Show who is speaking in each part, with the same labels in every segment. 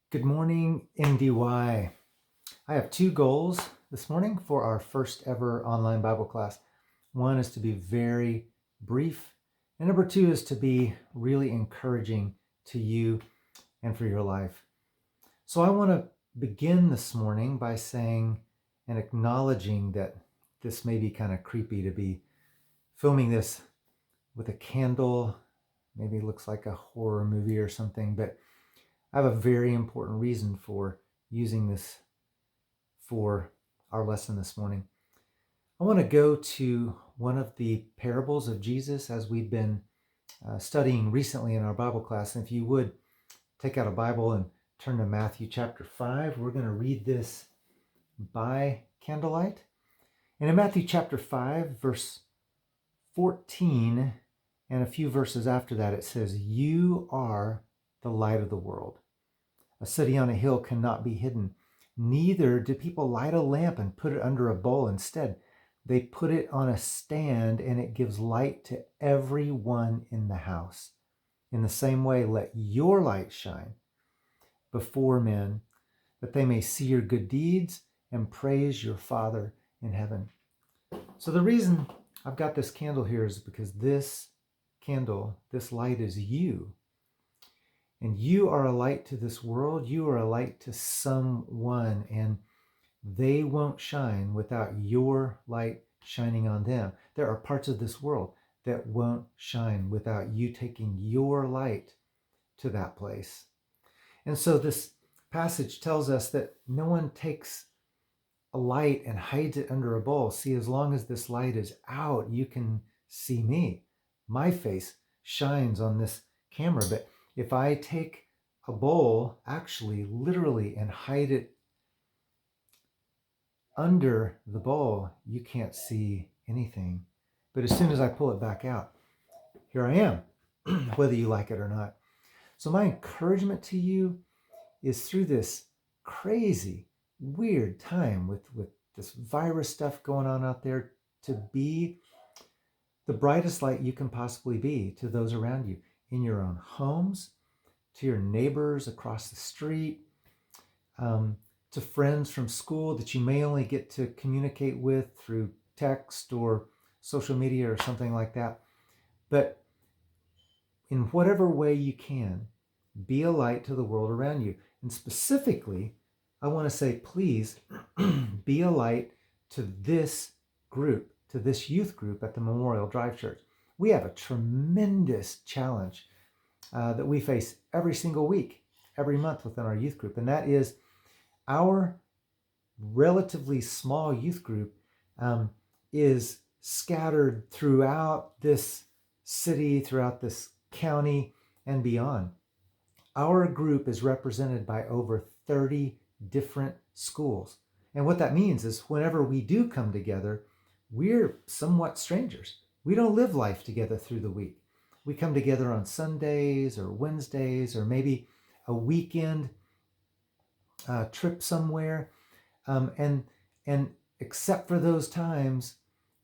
Speaker 1: Good morning, NDY. I have two goals this morning for our first ever online Bible class. One is to be very brief, and number two is to be really encouraging to you and for your life. So I want to begin this morning by saying and acknowledging that this may be kind of creepy to be filming this with a candle. Maybe it looks like a horror movie or something, but I have a very important reason for using this for our lesson this morning. I want to go to one of the parables of Jesus as we've been studying recently in our Bible class. And if you would take out a Bible and turn to Matthew chapter 5, we're going to read this by candlelight. And in Matthew chapter 5, verse 14, and a few verses after that, it says, "You are the light of the world. A city on a hill cannot be hidden. Neither do people light a lamp and put it under a bowl. Instead, they put it on a stand, and it gives light to everyone in the house. In the same way, let your light shine before men, that they may see your good deeds and praise your Father in heaven." So the reason I've got this candle here is because this candle, this light, is you. And you are a light to this world. You are a light to someone, and they won't shine without your light shining on them. There are parts of this world that won't shine without you taking your light to that place. And so this passage tells us that no one takes a light and hides it under a bowl. See, as long as this light is out, you can see me. My face shines on this camera, but if I take a bowl, actually, literally, and hide it under the bowl, you can't see anything. But as soon as I pull it back out, here I am, whether you like it or not. So my encouragement to you is through this crazy, weird time with this virus stuff going on out there, to be the brightest light you can possibly be to those around you, in your own homes, to your neighbors across the street, to friends from school that you may only get to communicate with through text or social media or something like that. But in whatever way you can, be a light to the world around you. And specifically, I want to say, please be a light to this group, to this youth group at the Memorial Drive Church. We have a tremendous challenge that we face every single week, every month within our youth group. And that is our relatively small youth group is scattered throughout this city, throughout this county, and beyond. Our group is represented by over 30 different schools. And what that means is whenever we do come together, we're somewhat strangers. We don't live life together through the week. We come together on Sundays or Wednesdays or maybe a weekend trip somewhere. And except for those times,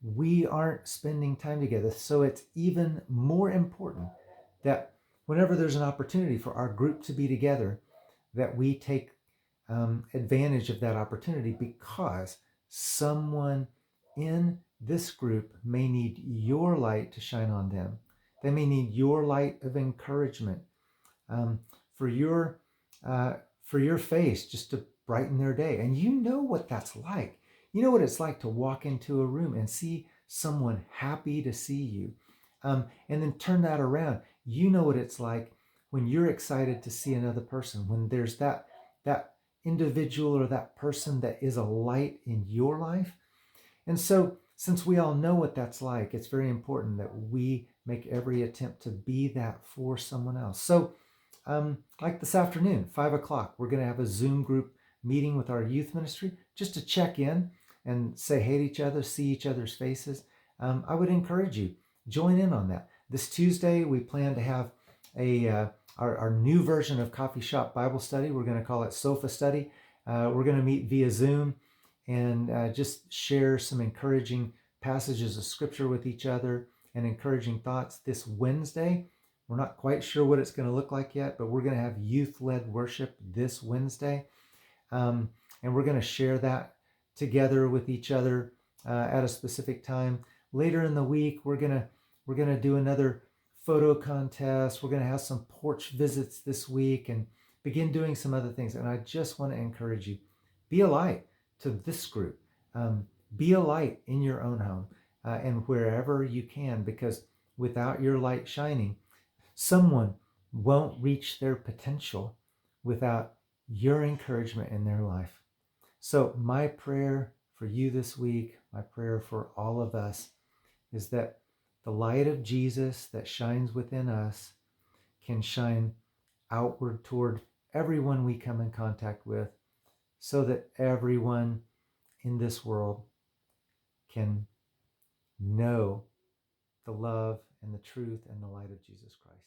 Speaker 1: we aren't spending time together. So it's even more important that whenever there's an opportunity for our group to be together, that we take advantage of that opportunity, because someone in this group may need your light to shine on them. They may need your light of encouragement, for your face, just to brighten their day. And you know what that's like. You know what it's like to walk into a room and see someone happy to see you, and then turn that around. You know what it's like when you're excited to see another person, when there's that individual or that person that is a light in your life. And so, since we all know what that's like, it's very important that we make every attempt to be that for someone else. So, like this afternoon, 5 o'clock, we're going to have a Zoom group meeting with our youth ministry just to check in and say hey to each other, see each other's faces. I would encourage you, join in on that. This Tuesday, we plan to have our new version of Coffee Shop Bible Study. We're going to call it Sofa Study. We're going to meet via Zoom and just share some encouraging passages of Scripture with each other and encouraging thoughts. This Wednesday, We're not quite sure what it's going to look like yet, but we're going to have youth-led worship this Wednesday. And we're going to share that together with each other at a specific time. Later in the week, we're gonna do another photo contest. We're gonna have some porch visits this week and begin doing some other things. And I just want to encourage you: be a light to this group. Be a light in your own home and wherever you can, because without your light shining, someone won't reach their potential without your encouragement in their life. So my prayer for you this week, my prayer for all of us, is that the light of Jesus that shines within us can shine outward toward everyone we come in contact with, so that everyone in this world can know the love and the truth and the light of Jesus Christ.